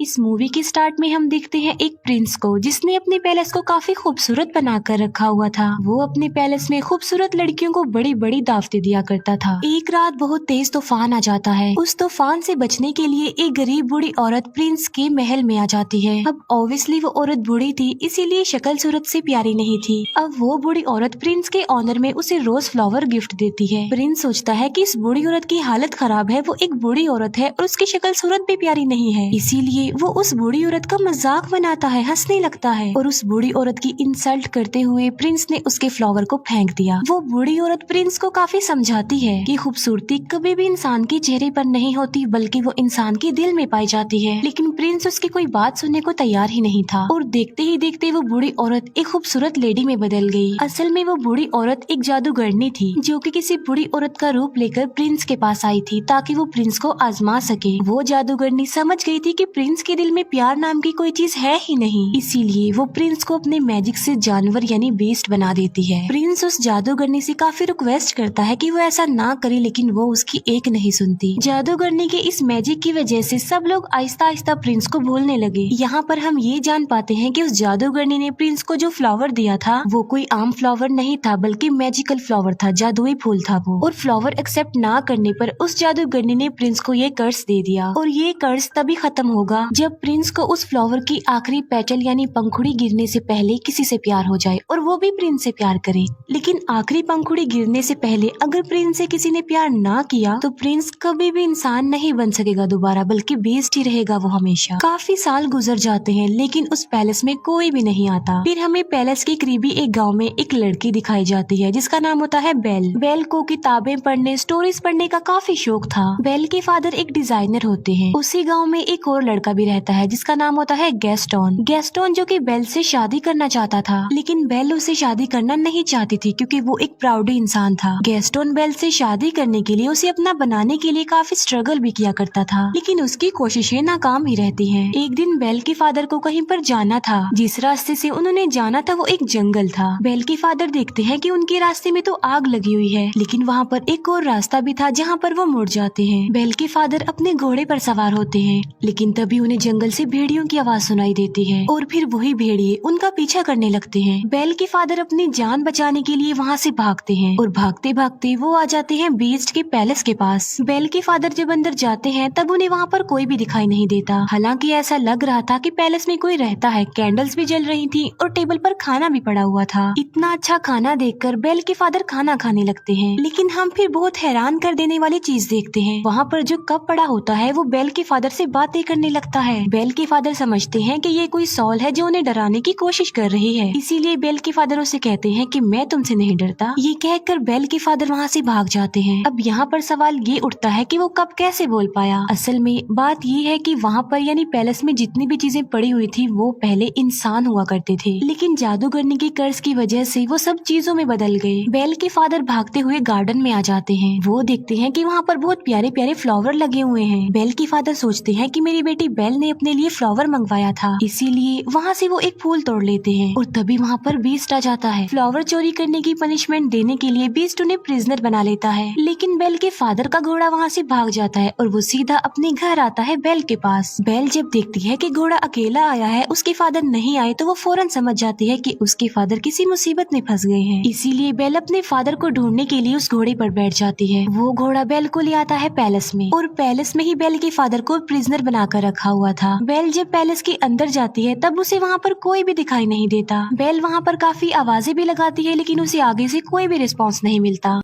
इस मूवी के स्टार्ट में हम देखते हैं एक प्रिंस को जिसने अपने पैलेस को काफी खूबसूरत बनाकर रखा हुआ था। वो अपने पैलेस में खूबसूरत लड़कियों को बड़ी बड़ी दावतें दिया करता था। एक रात बहुत तेज तूफान आ जाता है। उस तूफान से बचने के लिए एक गरीब बूढ़ी औरत प्रिंस के महल में आ जाती है। अब ऑब्वियसली वो औरत बूढ़ी थी, इसीलिए शक्ल सूरत से प्यारी नहीं थी। अब वो बूढ़ी औरत प्रिंस के ऑनर में उसे रोज फ्लावर गिफ्ट देती है। प्रिंस सोचता है कि इस बूढ़ी औरत की हालत खराब है, वो एक बूढ़ी औरत है और उसकी शक्ल सूरत भी प्यारी नहीं है, इसीलिए वो उस बूढ़ी औरत का मजाक बनाता है, हंसने लगता है और उस बूढ़ी औरत की इंसल्ट करते हुए प्रिंस ने उसके फ्लावर को फेंक दिया। वो बूढ़ी औरत प्रिंस को काफी समझाती है कि खूबसूरती कभी भी इंसान के चेहरे पर नहीं होती बल्कि वो इंसान के दिल में पाई जाती है, लेकिन प्रिंस उसकी कोई बात सुनने को तैयार ही नहीं था और देखते ही देखते वो बूढ़ी औरत एक खूबसूरत लेडी में बदल गई। असल में वो बूढ़ी औरत एक जादूगरनी थी जो कि किसी बूढ़ी औरत का रूप लेकर प्रिंस के पास आई थी ताकि वो प्रिंस को आजमा सके। वो जादूगरनी समझ गई थी कि प्रिंस के दिल में प्यार नाम की कोई चीज है ही नहीं, इसीलिए वो प्रिंस को अपने मैजिक से जानवर यानी बीस्ट बना देती है। प्रिंस उस जादूगरनी से काफी रिक्वेस्ट करता है कि वो ऐसा ना करे, लेकिन वो उसकी एक नहीं सुनती। जादूगरनी के इस मैजिक की वजह से सब लोग आहिस्ता आहिस्ता प्रिंस को भूलने लगे। यहाँ पर हम ये जान पाते हैं कि उस जादूगरनी ने प्रिंस को जो फ्लावर दिया था वो कोई आम फ्लावर नहीं था बल्कि मैजिकल फ्लावर था, जादुई फूल था वो। और फ्लावर एक्सेप्ट ना करने पर उस जादूगरनी ने प्रिंस को ये कर्ज दे दिया और ये कर्ज तभी खत्म होगा जब प्रिंस को उस फ्लावर की आखिरी पेटल यानी पंखुड़ी गिरने से पहले किसी से प्यार हो जाए और वो भी प्रिंस से प्यार करे। लेकिन आखिरी पंखुड़ी गिरने से पहले अगर प्रिंस से किसी ने प्यार ना किया तो प्रिंस कभी भी इंसान नहीं बन सकेगा दोबारा, बल्कि बेस्ट ही रहेगा वो हमेशा। काफी साल गुजर जाते हैं लेकिन उस पैलेस में कोई भी नहीं आता। फिर हमें पैलेस के करीबी एक गाँव में एक लड़की दिखाई जाती है जिसका नाम होता है बेल। बेल को किताबें पढ़ने, स्टोरीज पढ़ने का काफी शौक था। बेल के फादर एक डिजाइनर होते हैं। उसी गांव में एक और लड़का भी रहता है जिसका नाम होता है गैस्टोन। गैस्टोन जो कि बेल से शादी करना चाहता था, लेकिन बेल उससे शादी करना नहीं चाहती थी क्योंकि वो एक प्राउडी इंसान था। गैस्टोन बेल से शादी करने के लिए उसे अपना बनाने के लिए काफी स्ट्रगल भी किया करता था, लेकिन उसकी कोशिशें नाकाम ही रहती हैं। एक दिन बेल के फादर को कहीं पर जाना था। जिस रास्ते से उन्होंने जाना था वो एक जंगल था। बेल के फादर देखते हैं कि उनके रास्ते में तो आग लगी हुई है, लेकिन वहाँ पर एक और रास्ता भी था जहाँ पर वो मुड़ जाते हैं। बेल के फादर अपने घोड़े पर सवार होते हैं, लेकिन तभी उन्हें जंगल से भेड़ियों की आवाज सुनाई देती है और फिर वही भेड़िए उनका पीछा करने लगते हैं। बेल के फादर अपनी जान बचाने के लिए वहाँ से भागते हैं और भागते भागते वो आ जाते हैं बीस्ट के पैलेस के पास। बेल के फादर जब अंदर जाते हैं तब उन्हें वहाँ पर कोई भी दिखाई नहीं देता। हालांकि ऐसा लग रहा था कि पैलेस में कोई रहता है। कैंडल्स भी जल रही थी और टेबल पर खाना भी पड़ा हुआ था। इतना अच्छा खाना देखकर बेल के फादर खाना खाने लगते हैं, लेकिन हम फिर बहुत हैरान कर देने वाली चीज देखते हैं। वहाँ पर जो कप पड़ा होता है वो बेल के फादर से बातें करने लगता है। बेल के फादर समझते हैं कि ये कोई सॉल है जो उन्हें डराने की कोशिश कर रही है, इसीलिए बेल के फादर उसे कहते हैं कि मैं तुमसे नहीं डरता। ये कहकर बेल के फादर वहाँ से भाग जाते हैं। अब यहाँ पर सवाल ये उठता है कि वो कप कैसे बोल पाया। असल में बात ये है कि वहाँ पर यानी पैलेस में जितनी भी चीजें पड़ी हुई थी वो पहले इंसान हुआ करते थे, लेकिन जादूगरनी के कर्ज की वजह से वो सब चीजों में बदल गए। बेल के फादर भागते हुए गार्डन में आ जाते हैं। वो देखते हैं कि वहाँ पर बहुत प्यारे प्यारे फ्लावर लगे हुए हैं। बेल के फादर सोचते हैं कि मेरी बेटी बेल ने अपने लिए फ्लावर मंगवाया था, इसीलिए वहाँ से वो एक फूल तोड़ लेते हैं और तभी वहाँ पर बीस्ट आ जाता है। फ्लावर चोरी करने की पनिशमेंट देने के लिए बीस्ट उन्हें प्रिजनर बना लेता है, लेकिन बेल के फादर का घोड़ा वहाँ से भाग जाता है और वो सीधा अपने घर आता है बेल के पास। बेल जब देखती है कि घोड़ा अकेला आया है, उसके फादर नहीं आए, तो वो फौरन समझ जाती है कि उसके फादर किसी मुसीबत में फंस गए हैं। इसीलिए बेल अपने फादर को ढूंढने के लिए उस घोड़े पर बैठ जाती है। वो घोड़ा बेल को ले आता है पैलेस में और पैलेस में ही बेल के फादर को प्रिजनर बनाकर रखा हुआ था। बेल जब पैलेस के अंदर जाती है तब उसे वहाँ पर कोई भी दिखाई नहीं देता। बेल वहाँ पर काफी आवाजें भी लगाती है, लेकिन उसे आगे से कोई भी रिस्पॉन्स नहीं मिलता।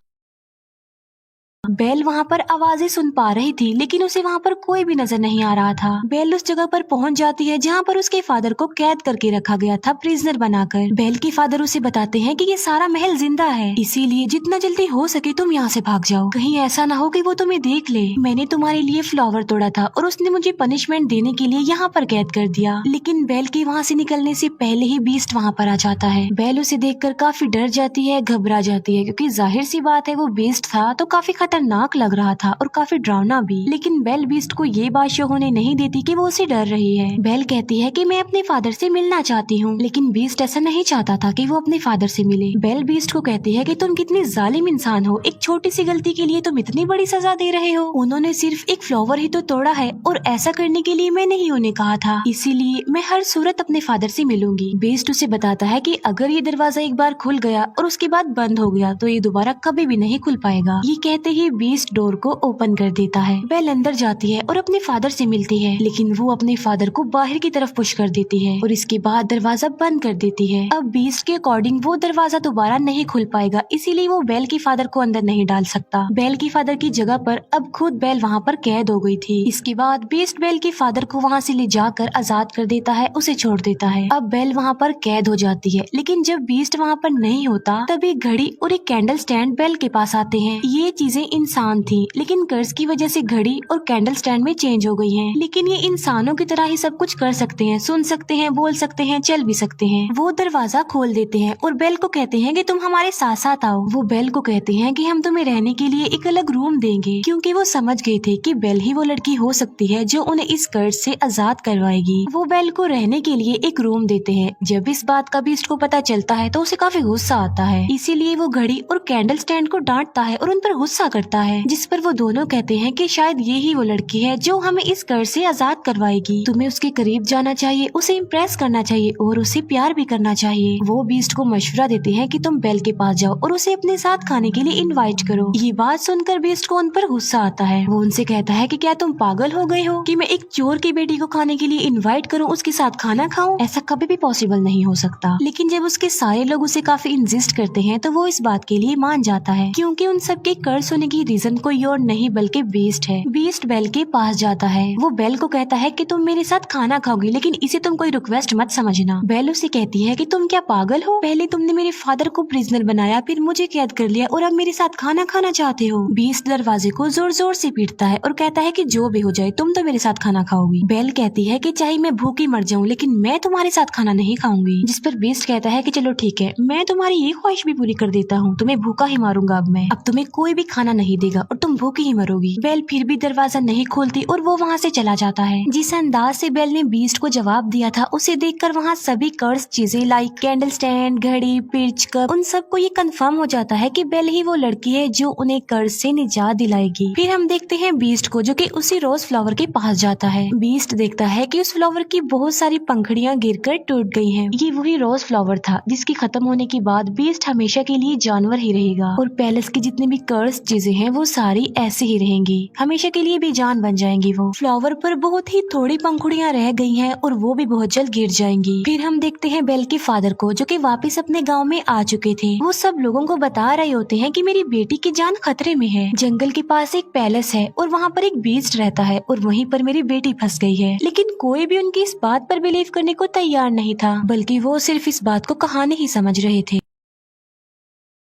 बेल वहाँ पर आवाजें सुन पा रही थी, लेकिन उसे वहाँ पर कोई भी नजर नहीं आ रहा था। बेल उस जगह पर पहुँच जाती है जहाँ पर उसके फादर को कैद करके रखा गया था, प्रिजनर बनाकर। बेल के फादर उसे बताते हैं कि ये सारा महल जिंदा है, इसीलिए जितना जल्दी हो सके तुम यहाँ से भाग जाओ। कहीं ऐसा ना हो कि वो तुम्हें देख ले। मैंने तुम्हारे लिए फ्लावर तोड़ा था और उसने मुझे पनिशमेंट देने के लिए यहाँ पर कैद कर दिया। लेकिन बेल के वहाँ से निकलने से पहले ही बीस्ट वहाँ पर आ जाता है। बेल उसे देखकर काफी डर जाती है, घबरा जाती है, क्योंकि जाहिर सी बात है वो बीस्ट था तो काफी खतरनाक खतरनाक लग रहा था और काफी डरावना भी। लेकिन बेल बीस्ट को ये बात शो होने नहीं देती कि वो उसे डर रही है। बेल कहती है कि मैं अपने फादर से मिलना चाहती हूँ, लेकिन बीस्ट ऐसा नहीं चाहता था कि वो अपने फादर से मिले। बेल बीस्ट को कहती है कि तुम कितनी जालिम इंसान हो, एक छोटी सी गलती के लिए तुम इतनी बड़ी सजा दे रहे हो। उन्होंने सिर्फ एक फ्लावर ही तो तोड़ा है और ऐसा करने के लिए मैंने ही उन्हें कहा था, इसीलिए मैं हर सूरत अपने फादर से मिलूंगी। बीस्ट उसे बताता है कि अगर ये दरवाजा एक बार खुल गया और उसके बाद बंद हो गया तो ये दोबारा कभी भी नहीं खुल पाएगा। ये कहते ही बीस्ट डोर को ओपन कर देता है। बेल अंदर जाती है और अपने फादर से मिलती है, लेकिन वो अपने फादर को बाहर की तरफ पुश कर देती है और इसके बाद दरवाजा बंद कर देती है। अब बीस्ट के अकॉर्डिंग वो दरवाजा दोबारा नहीं खुल पाएगा, इसीलिए वो बेल के फादर को अंदर नहीं डाल सकता। बेल की फादर की जगह पर अब खुद बेल वहाँ पर कैद हो गई थी। इसके बाद बीस्ट बेल के फादर को वहाँ से ले जाकर आजाद कर देता है, उसे छोड़ देता है। अब बेल वहाँ पर कैद हो जाती है, लेकिन जब बीस्ट वहाँ पर नहीं होता तब एक घड़ी और एक कैंडल स्टैंड बेल के पास आते हैं। ये चीजें इंसान थी, लेकिन कर्ज की वजह से घड़ी और कैंडल स्टैंड में चेंज हो गई हैं। लेकिन ये इंसानों की तरह ही सब कुछ कर सकते हैं, सुन सकते हैं, बोल सकते हैं, चल भी सकते हैं। वो दरवाजा खोल देते हैं और बेल को कहते हैं कि तुम हमारे साथ साथ आओ। वो बेल को कहते हैं कि हम तुम्हें रहने के लिए एक अलग रूम देंगे, क्योंकि वो समझ गए थे कि बेल ही वो लड़की हो सकती है जो उन्हें इस कर्ज से आजाद करवाएगी। वो बेल को रहने के लिए एक रूम देते हैं। जब इस बात का बीस्ट को पता चलता है तो उसे काफी गुस्सा आता है, इसीलिए वो घड़ी और कैंडल स्टैंड को डांटता है और उन पर गुस्सा करता है, जिस पर वो दोनों कहते हैं कि शायद ये ही वो लड़की है जो हमें इस कर्ज से आजाद करवाएगी। तुम्हें उसके करीब जाना चाहिए, उसे इम्प्रेस करना चाहिए और उसे प्यार भी करना चाहिए। वो बीस्ट को मशवरा देते हैं कि तुम बेल के पास जाओ और उसे अपने साथ खाने के लिए इनवाइट करो। ये बात सुनकर बीस्ट को उन पर गुस्सा आता है। वो उनसे कहता है कि क्या तुम पागल हो गए हो कि मैं एक चोर की बेटी को खाने के लिए इनवाइट करूं, उसके साथ खाना खाऊं? ऐसा कभी भी पॉसिबल नहीं हो सकता। लेकिन जब उसके सारे लोग उसे काफी इंसिस्ट करते हैं तो वो इस बात के लिए मान जाता है, क्योंकि उन सबके कर्ज होने की रीजन कोई और नहीं बल्कि बीस्ट है। बीस्ट बेल के पास जाता है। वो बेल को कहता है कि तुम मेरे साथ खाना खाओगी, लेकिन इसे तुम कोई रिक्वेस्ट मत समझना। बेल उसे कहती है कि तुम क्या पागल हो, पहले तुमने मेरे फादर को प्रिजनर बनाया, फिर मुझे कैद कर लिया और अब मेरे साथ खाना खाना चाहते हो। बीस्ट दरवाजे को जोर जोर से पीटता है और कहता है कि जो भी हो जाए तुम तो मेरे साथ खाना खाओगी। बेल कहती है कि चाहे मैं भूखी मर जाऊं, लेकिन मैं तुम्हारे साथ खाना नहीं खाऊंगी। जिस पर बीस्ट कहता है कि चलो ठीक है, मैं तुम्हारी ये ख्वाहिश भी पूरी कर देता हूँ, तुम्हें भूखा ही मारूंगा। अब तुम्हें कोई भी खाना नहीं देगा और तुम भूखी ही मरोगी। बेल फिर भी दरवाजा नहीं खोलती और वो वहाँ से चला जाता है। जिस अंदाज से बेल ने बीस्ट को जवाब दिया था, उसे देखकर वहाँ सभी कर्ज चीजें लाइक कैंडल स्टैंड, घड़ी, पिर्च, कप, उन सबको ये कंफर्म हो जाता है कि बेल ही वो लड़की है जो उन्हें कर्ज से निजात दिलाएगी। फिर हम देखते हैं बीस्ट को, जो कि उसी रोज फ्लावर के पास जाता है। बीस्ट देखता है कि उस फ्लावर की बहुत सारी पंखुड़ियां गिरकर टूट गई हैं। ये वही रोज फ्लावर था जिसकी खत्म होने के बाद बीस्ट हमेशा के लिए जानवर ही रहेगा और पैलेस की जितनी भी कर्ज चीजें हैं वो सारी ऐसे ही रहेंगी, हमेशा के लिए बेजान बन जाएंगी। वो फ्लावर पर बहुत ही थोड़ी पंखुड़ियां रह गई हैं और वो भी बहुत जल्द गिर जाएंगी। फिर हम देखते हैं बेल के फादर को, जो कि वापस अपने गांव में आ चुके थे। वो सब लोगों को बता रहे होते हैं कि मेरी बेटी की जान खतरे में है। जंगल के पास एक पैलेस है और वहाँ पर एक बीस्ट रहता है और वहीं पर मेरी बेटी फंस गई है। लेकिन कोई भी उनकी इस बात पर बिलीव करने को तैयार नहीं था, बल्कि वो सिर्फ इस बात को कहानी ही समझ रहे थे।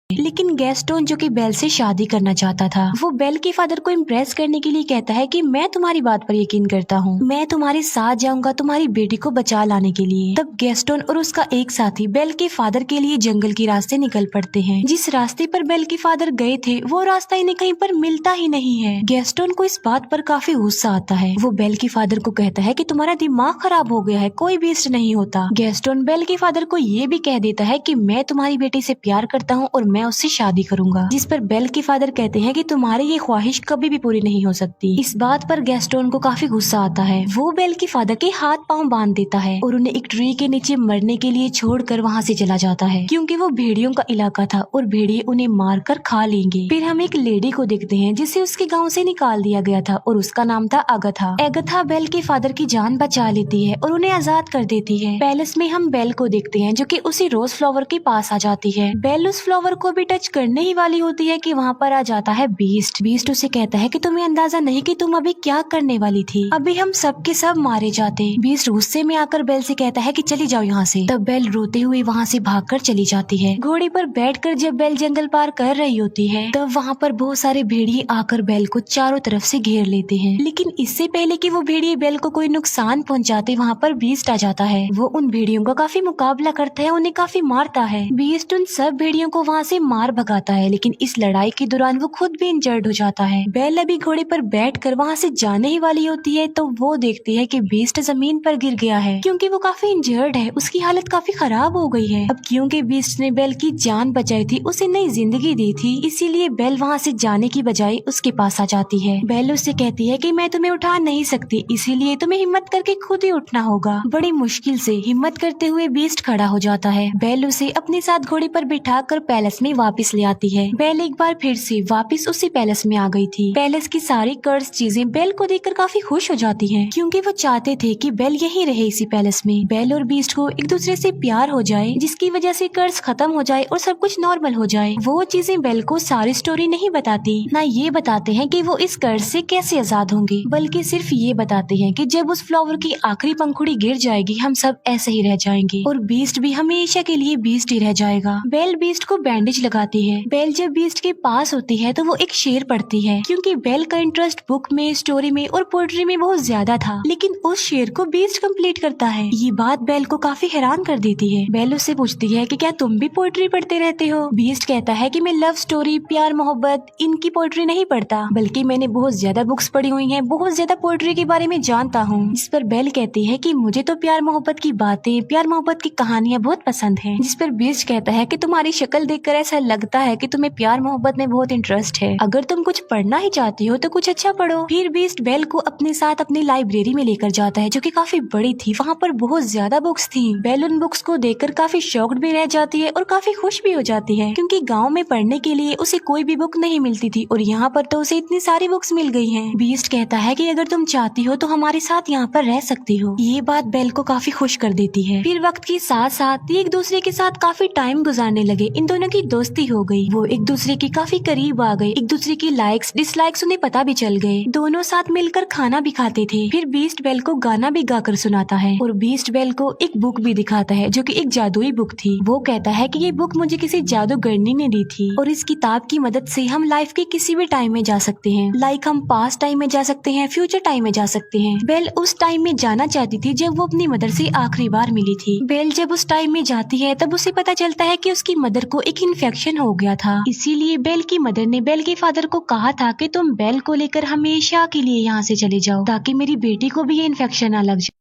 लेकिन गैस्टोन, जो कि बेल से शादी करना चाहता था, वो बेल के फादर को इम्प्रेस करने के लिए कहता है कि मैं तुम्हारी बात पर यकीन करता हूँ, मैं तुम्हारे साथ जाऊंगा तुम्हारी बेटी को बचा लाने के लिए। तब गैस्टोन और उसका एक साथी बेल के फादर के लिए जंगल के रास्ते निकल पड़ते हैं। जिस रास्ते पर बेल के फादर गए थे वो रास्ता इन्हें कहीं पर मिलता ही नहीं है। गैस्टोन को इस बात पर काफी गुस्सा आता है। वो बेल के फादर को कहता है कि तुम्हारा दिमाग खराब हो गया है, कोई बीस्ट नहीं होता। गैस्टोन बेल के फादर को ये भी कह देता है कि मैं तुम्हारी बेटी से प्यार करता हूँ और मैं उससे शादी करूंगा। जिस पर बेल के फादर कहते हैं कि तुम्हारी ये ख्वाहिश कभी भी पूरी नहीं हो सकती। इस बात पर गैस्टोन को काफी गुस्सा आता है। वो बेल के फादर के हाथ पांव बांध देता है और उन्हें एक ट्री के नीचे मरने के लिए छोड़कर वहाँ से चला जाता है, क्योंकि वो भेड़ियों का इलाका था और भेड़िए उन्हें मार कर खा लेंगे। फिर हम एक लेडी को देखते हैं जिसे उसके गाँव से निकाल दिया गया था और उसका नाम था अगथा। एगथा बेल के फादर की जान बचा लेती है और उन्हें आजाद कर देती है। पैलेस में हम बेल को देखते हैं, जो कि उसी रोज फ्लावर के पास आ जाती है। बेल उस फ्लावर को भी टच करने ही वाली होती है कि वहाँ पर आ जाता है बीस्ट। बीस्ट उसे कहता है कि तुम्हें अंदाजा नहीं कि तुम अभी क्या करने वाली थी, अभी हम सब के सब मारे जाते। बीस्ट गुस्से में आकर बेल से कहता है कि चली जाओ यहाँ से। तब बेल रोते हुए वहाँ से भागकर चली जाती है। घोड़े पर बैठकर जब बेल जंगल पार कर रही होती है तब वहाँ पर बहुत सारे भेड़िए आकर बेल को चारों तरफ से घेर लेते हैं। लेकिन इससे पहले कि वो भेड़िए बेल को कोई नुकसान पहुँचाते, वहाँ पर बीस्ट आ जाता है। वो उन भेड़ियों का काफी मुकाबला करता है, उन्हें काफी मारता है। बीस्ट उन सब भेड़ियों को वहाँ से उसे मार भगाता है, लेकिन इस लड़ाई के दौरान वो खुद भी इंजर्ड हो जाता है। बेल अभी घोड़े पर बैठकर वहाँ से जाने ही वाली होती है तो वो देखती है कि बीस्ट जमीन पर गिर गया है क्योंकि वो काफी इंजर्ड है, उसकी हालत काफी खराब हो गई है। अब क्योंकि बीस्ट ने बेल की जान बचाई थी, उसे नई जिंदगी दी थी, इसीलिए बेल वहाँ से जाने की बजाय उसके पास आ जाती है। बेल उससे कहती है कि मैं तुम्हें उठा नहीं सकती, इसीलिए तुम्हें हिम्मत करके खुद ही उठना होगा। बड़ी मुश्किल से हिम्मत करते हुए बीस्ट खड़ा हो जाता है। बेल उसे अपने साथ घोड़े पर बिठा कर पैलेस में वापस ले आती है। बेल एक बार फिर से वापस उसी पैलेस में आ गई थी। पैलेस की सारी कर्स चीजें बेल को देखकर काफी खुश हो जाती हैं, क्योंकि वो चाहते थे कि बेल यहीं रहे इसी पैलेस में। बेल और बीस्ट को एक दूसरे से प्यार हो जाए, जिसकी वजह से कर्स खत्म हो जाए और सब कुछ नॉर्मल हो जाए। वो चीजें बेल को सारी स्टोरी नहीं बताती, ना ये बताते हैं कि वो इस कर्ज से कैसे आजाद होंगे, बल्कि सिर्फ ये बताते हैं कि जब उस फ्लावर की आखिरी पंखुड़ी गिर जाएगी हम सब ऐसे ही रह जाएंगे और बीस्ट भी हमेशा के लिए बीस्ट ही रह जाएगा। बेल बीस्ट को बैंडेज लगाती है। बेल जब बीस्ट के पास होती है तो वो एक शेर पढ़ती है, क्योंकि बेल का इंटरेस्ट बुक में, स्टोरी में और पोएट्री में बहुत ज्यादा था, लेकिन उस शेर को बीस्ट कंप्लीट करता है। ये बात बेल को काफी हैरान कर देती है। बेल उससे पूछती है कि क्या तुम भी पोएट्री पढ़ते रहते हो? बीस्ट कहता है कि मैं लव स्टोरी, प्यार मोहब्बत, इनकी पोएट्री नहीं पढ़ता, बल्कि मैंने बहुत ज्यादा बुक्स पढ़ी हुई हैं, बहुत ज्यादा पोएट्री के बारे में जानता हूँ। इस पर बेल कहती है कि मुझे तो प्यार मोहब्बत की बातें, प्यार मोहब्बत की कहानियाँ बहुत पसंद हैं। जिस पर बीस्ट कहता है कि तुम्हारी शक्ल देखकर ऐसा लगता है कि तुम्हें प्यार मोहब्बत में बहुत इंटरेस्ट है, अगर तुम कुछ पढ़ना ही चाहती हो तो कुछ अच्छा पढ़ो। फिर बीस्ट बेल को अपने साथ अपनी लाइब्रेरी में लेकर जाता है, जो कि काफी बड़ी थी। वहाँ पर बहुत ज्यादा बुक्स थी। बेल उन बुक्स को देखकर काफी शॉक्ड भी रह जाती है और काफी खुश भी हो जाती है, क्योंकि गाँव में पढ़ने के लिए उसे कोई भी बुक नहीं मिलती थी और यहाँ पर तो उसे इतनी सारी बुक्स मिल गई हैं। बीस्ट कहता है कि अगर तुम चाहती हो तो हमारे साथ यहाँ पर रह सकती हो। ये बात बेल को काफी खुश कर देती है। फिर वक्त के साथ साथ एक दूसरे के साथ काफी टाइम गुजारने लगे। इन दोनों की दोस्ती हो गई, वो एक दूसरे के काफी करीब आ गए, एक दूसरे की लाइक्स डिसलाइक्स उन्हें पता भी चल गए। दोनों साथ मिलकर खाना भी खाते थे। फिर बीस्ट बेल को गाना भी गाकर सुनाता है और बीस्ट बेल को एक बुक भी दिखाता है, जो कि एक जादुई बुक थी। वो कहता है कि ये बुक मुझे किसी जादूगरनी ने दी थी और इस किताब की मदद से हम लाइफ के किसी भी टाइम में जा सकते हैं। लाइक हम पास्ट टाइम में जा सकते हैं, फ्यूचर टाइम में जा सकते हैं। बेल उस टाइम में जाना चाहती थी जब वो अपनी मदर से आखिरी बार मिली थी। बेल जब उस टाइम में जाती है तब उसे पता चलता है कि उसकी मदर को एक इन्फेक्शन हो गया था। इसीलिए बेल की मदर ने बेल के फादर को कहा था कि तुम बेल को लेकर हमेशा के लिए यहाँ से चले जाओ, ताकि मेरी बेटी को भी ये इन्फेक्शन ना लग जाए।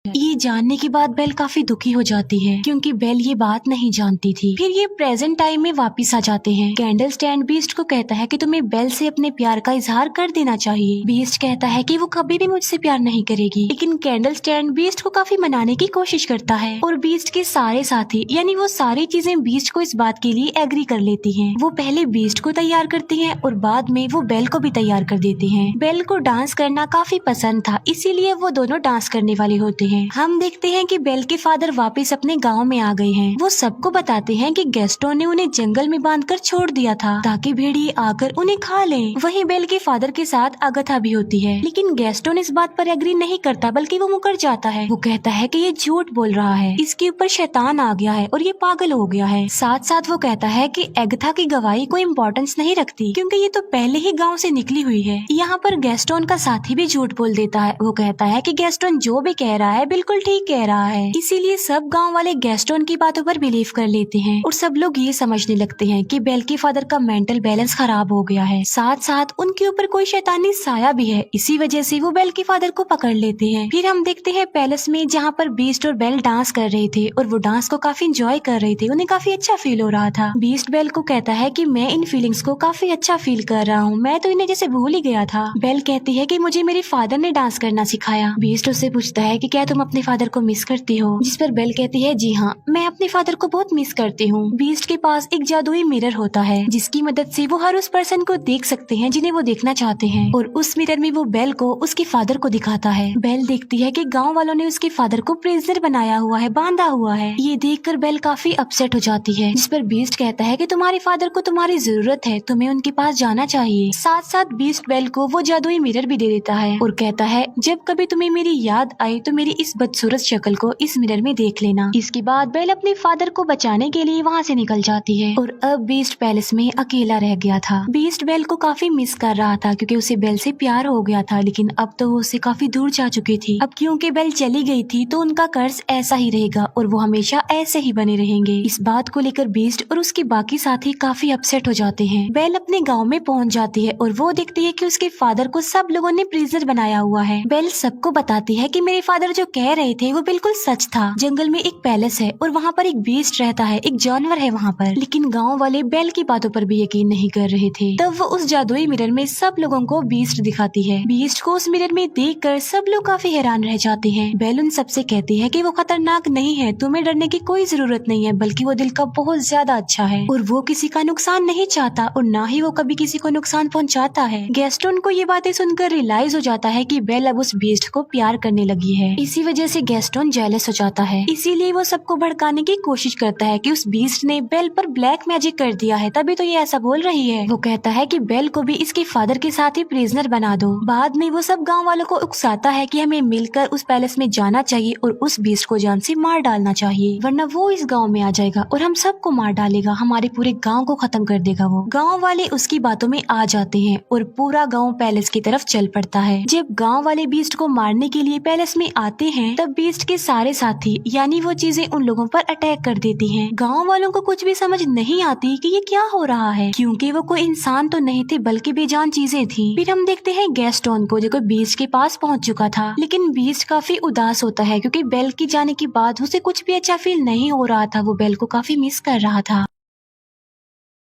ये जानने के बाद बेल काफी दुखी हो जाती है, क्योंकि बेल ये बात नहीं जानती थी। फिर ये प्रेजेंट टाइम में वापस आ जाते हैं। कैंडल स्टैंड बीस्ट को कहता है कि तुम्हें बेल से अपने प्यार का इजहार कर देना चाहिए। बीस्ट कहता है कि वो कभी भी मुझसे प्यार नहीं करेगी, लेकिन कैंडल स्टैंड बीस्ट को काफी मनाने की कोशिश करता है और बीस्ट के सारे साथी यानी वो सारी चीजें बीस्ट को इस बात के लिए एग्री कर लेती है। वो पहले बीस्ट को तैयार करती है और बाद में वो बेल को भी तैयार कर देती है। बेल को डांस करना काफी पसंद था, इसीलिए वो दोनों डांस करने वाले होते हैं। हम देखते हैं कि बेल के फादर वापस अपने गांव में आ गए हैं। वो सबको बताते हैं कि गैस्टोन ने उन्हें जंगल में बांधकर छोड़ दिया था ताकि भेड़िए आकर उन्हें खा लें। वहीं बेल के फादर के साथ अगथा भी होती है, लेकिन गैस्टोन इस बात पर एग्री नहीं करता, बल्कि वो मुकर जाता है। वो कहता है कि ये झूठ बोल रहा है, इसके ऊपर शैतान आ गया है और ये पागल हो गया है। साथ साथ वो कहता है कि अगथा की गवाही कोई इम्पोर्टेंस नहीं रखती, क्योंकि ये तो पहले ही गाँव से निकली हुई है। यहाँ पर गैस्टोन का साथी भी झूठ बोल देता है। वो कहता है कि गैस्टोन जो भी कह रहा है बिल्कुल ठीक कह रहा है। इसीलिए सब गांव वाले गैस्टोन की बातों पर बिलीव कर लेते हैं और सब लोग ये समझने लगते हैं कि बेल के फादर का मेंटल बैलेंस खराब हो गया है। साथ साथ उनके ऊपर कोई शैतानी साया भी है, इसी वजह से वो बेल के फादर को पकड़ लेते हैं। फिर हम देखते हैं पैलेस में, जहाँ पर बीस्ट और बेल डांस कर रहे थे और वो डांस को काफी इंजॉय कर रहे थे। उन्हें काफी अच्छा फील हो रहा था। बीस्ट बेल को कहता है कि मैं इन फीलिंग्स को काफी अच्छा फील कर रहा हूँ, मैं तो इन्हें जैसे भूल ही गया था। बेल कहती है कि मुझे मेरे फादर ने डांस करना सिखाया। बीस्ट उससे पूछता है कि क्या तुम अपने फादर को मिस करती हो? जिस पर बेल कहती है जी हाँ, मैं अपने फादर को बहुत मिस करती हूँ। बीस्ट के पास एक जादुई मिरर होता है, जिसकी मदद से वो हर उस पर्सन को देख सकते हैं जिन्हें वो देखना चाहते हैं, और उस मिरर में वो बेल को उसके फादर को दिखाता है। बेल देखती है कि गांव वालों ने उसके फादर को प्रिजनर बनाया हुआ है, बांधा हुआ है। ये देखकर बेल काफी अपसेट हो जाती है, जिस पर बीस्ट कहता है कि तुम्हारे फादर को तुम्हारी जरूरत है, तुम्हें उनके पास जाना चाहिए। साथ साथ बीस्ट बेल को वो जादुई मिरर भी दे देता है और कहता है जब कभी तुम्हें मेरी याद आए तो मेरी इस बदसूरत शक्ल को इस मिरर में देख लेना। इसके बाद बेल अपने फादर को बचाने के लिए वहाँ से निकल जाती है और अब बीस्ट पैलेस में अकेला रह गया था। बीस्ट बेल को काफी मिस कर रहा था क्योंकि उसे बेल से प्यार हो गया था, लेकिन अब तो वो उससे काफी दूर जा चुकी थी। अब क्योंकि बेल चली गई थी तो उनका कर्ज ऐसा ही रहेगा और वो हमेशा ऐसे ही बने रहेंगे। इस बात को लेकर बीस्ट और उसके बाकी साथी काफी अपसेट हो जाते हैं। बेल अपने गाँव में पहुँच जाती है और वो देखती है कि उसके फादर को सब लोगों ने प्रिजनर बनाया हुआ है। बेल सबको बताती है कि मेरे फादर जो कह रहे थे वो बिल्कुल सच था। जंगल में एक पैलेस है और वहाँ पर एक बीस्ट रहता है, एक जानवर है वहाँ पर। लेकिन गाँव वाले बेल की बातों पर भी यकीन नहीं कर रहे थे। तब वो उस जादुई मिरर में सब लोगों को बीस्ट दिखाती है। बीस्ट को उस मिरर में देखकर सब लोग काफी हैरान रह जाते हैं। बेल उन सबसे कहती है कि वो खतरनाक नहीं है, तुम्हें डरने की कोई जरूरत नहीं है, बल्कि वो दिल का बहुत ज्यादा अच्छा है और वो किसी का नुकसान नहीं चाहता और ना ही वो कभी किसी को नुकसान पहुंचाता है। गैस्टोन को ये बातें सुनकर रियलाइज हो जाता है कि बेल अब उस बीस्ट को प्यार करने लगी है। इसी वजह से गैस्टोन जेलस हो जाता है, इसीलिए वो सबको भड़काने की कोशिश करता है कि उस बीस्ट ने बेल पर ब्लैक मैजिक कर दिया है, तभी तो ये ऐसा बोल रही है। वो कहता है कि बेल को भी इसके फादर के साथ ही प्रिजनर बना दो। बाद में वो सब गांव वालों को उकसाता है कि हमें मिलकर उस पैलेस में जाना चाहिए और उस बीस्ट को जान से मार डालना चाहिए, वरना वो इस गांव में आ जाएगा और हम सबको मार डालेगा, हमारे पूरे गांव को खत्म कर देगा। वो गांव वाले उसकी बातों में आ जाते हैं और पूरा गांव पैलेस की तरफ चल पड़ता है। जब गांव वाले बीस्ट को मारने के लिए पैलेस में आते हैं तब बीस्ट के सारे साथी यानी वो चीजें उन लोगों पर अटैक कर देती हैं। गांव वालों को कुछ भी समझ नहीं आती कि ये क्या हो रहा है, क्योंकि वो कोई इंसान तो नहीं थे बल्कि बेजान चीजें थी। फिर हम देखते हैं गैस्टोन को जो बीस्ट के पास पहुंच चुका था, लेकिन बीस्ट काफी उदास होता है क्योंकि बेल की जाने के बाद उसे कुछ भी अच्छा फील नहीं हो रहा था। वो बेल को काफी मिस कर रहा था।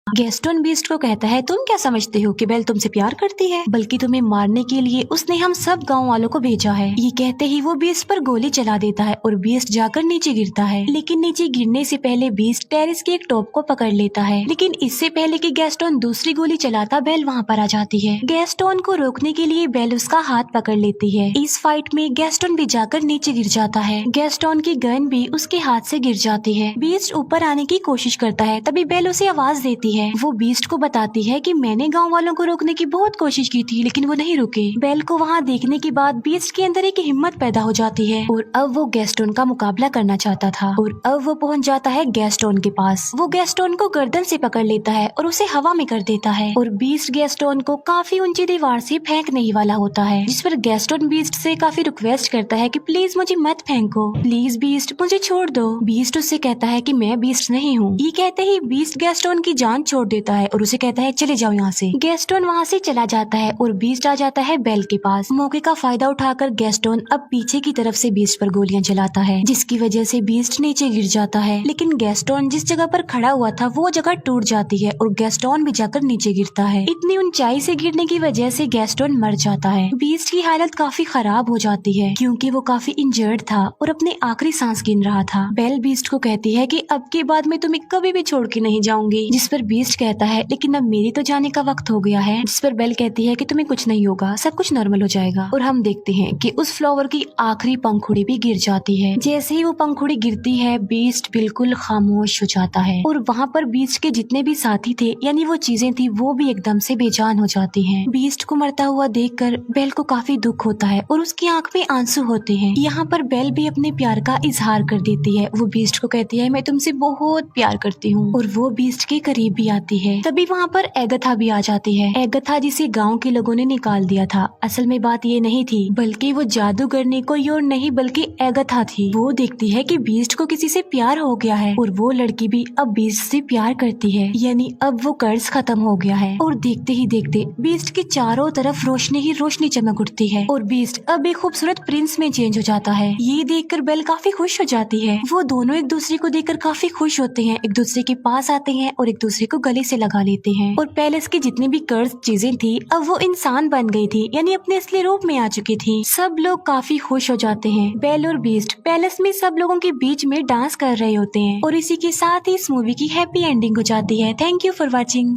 गैस्टोन बीस्ट को कहता है, तुम क्या समझते हो कि बेल तुमसे प्यार करती है, बल्कि तुम्हें मारने के लिए उसने हम सब गांव वालों को भेजा है। ये कहते ही वो बीस्ट पर गोली चला देता है और बीस्ट जाकर नीचे गिरता है। लेकिन नीचे गिरने से पहले बीस्ट टेरेस के एक टॉप को पकड़ लेता है, लेकिन इससे पहले कि गैस्टोन दूसरी गोली चलाता बेल वहाँ पर आ जाती है। गैस्टोन को रोकने के लिए बेल उसका हाथ पकड़ लेती है। इस फाइट में गैस्टोन भी जाकर नीचे गिर जाता है। गैस्टोन की गन भी उसके हाथ से गिर जाती है। बीस्ट ऊपर आने की कोशिश करता है, तभी बेल उसे आवाज देती है। वो बीस्ट को बताती है कि मैंने गांव वालों को रोकने की बहुत कोशिश की थी, लेकिन वो नहीं रुके। बेल को वहाँ देखने के बाद बीस्ट के अंदर एक हिम्मत पैदा हो जाती है और अब वो गैस्टोन का मुकाबला करना चाहता था और अब वो पहुँच जाता है गैस्टोन के पास। वो गैस्टोन को गर्दन से पकड़ लेता है और उसे हवा में कर देता है और बीस्ट गैस्टोन को काफी ऊंची दीवार से फेंकने ही वाला होता है, जिस पर गैस्टोन बीस्ट से काफी रिक्वेस्ट करता है कि प्लीज मुझे मत फेंको, प्लीज बीस्ट मुझे छोड़ दो। बीस्ट उससे कहता है कि मैं बीस्ट नहीं हूँ। ये कहते ही बीस्ट गैस्टोन की जान छोड़ देता है और उसे कहता है चले जाओ यहाँ से। गैस्टोन वहाँ से चला जाता है और बीस्ट आ जाता है बेल के पास। मौके का फायदा उठाकर गैस्टोन अब पीछे की तरफ से बीस्ट पर गोलियां चलाता है, जिसकी वजह से बीस्ट नीचे गिर जाता है। लेकिन गैस्टोन जिस जगह पर खड़ा हुआ था वो जगह टूट जाती है और गैस्टोन भी जाकर नीचे गिरता है। इतनी ऊंचाई से गिरने की वजह से गैस्टोन मर जाता है। बीस्ट की हालत काफी खराब हो जाती है क्योंकि वो काफी इंजर्ड था और अपने आखिरी सांस गिन रहा था। बेल बीस्ट को कहती है कि अब के बाद मैं तुम्हें कभी भी छोड़ के नहीं जाऊंगी, जिस पर बीस्ट कहता है लेकिन अब मेरी तो जाने का वक्त हो गया है, जिस पर बेल कहती है कि तुम्हें कुछ नहीं होगा, सब कुछ नॉर्मल हो जाएगा। और हम देखते हैं कि उस फ्लावर की आखिरी पंखुड़ी भी गिर जाती है। जैसे ही वो पंखुड़ी गिरती है बीस्ट बिल्कुल खामोश हो जाता है और वहाँ पर बीस्ट के जितने भी साथी थे यानी वो चीजें थी वो भी एकदम से बेजान हो जाती हैं। बीस्ट को मरता हुआ देखकर बेल को काफी दुख होता है और उसकी आंख में आंसू होते हैं। यहाँ पर बेल भी अपने प्यार का इजहार कर देती है। वो बीस्ट को कहती है मैं तुमसे बहुत प्यार करती हूँ और वो बीस्ट के करीब भी आती है। तभी वहाँ पर एगथा भी आ जाती है। एगथा जिसे गांव के लोगों ने निकाल दिया था। असल में बात ये नहीं थी बल्कि वो जादूगरनी कोई और नहीं बल्कि एगथा थी। वो देखती है कि बीस्ट को किसी से प्यार हो गया है और वो लड़की भी अब बीस्ट से प्यार करती है, यानी अब वो कर्ज खत्म हो गया है। और देखते ही देखते बीस्ट के चारों तरफ रोशनी ही रोशनी चमक उठती है और बीस्ट अब एक खूबसूरत प्रिंस में चेंज हो जाता है। ये देखकर बेल काफी खुश हो जाती है। वो दोनों एक दूसरे को देखकर काफी खुश होते हैं, एक दूसरे के पास आते हैं और एक दूसरे को गले से लगा लेते हैं। और पैलेस की जितनी भी कर्ज चीजें थी अब वो इंसान बन गई थी, यानी अपने असली रूप में आ चुकी थी। सब लोग काफी खुश हो जाते हैं। बेल और बीस्ट पैलेस में सब लोगों के बीच में डांस कर रहे होते हैं और इसी के साथ ही इस मूवी की हैप्पी एंडिंग हो जाती है। Thank you for watching.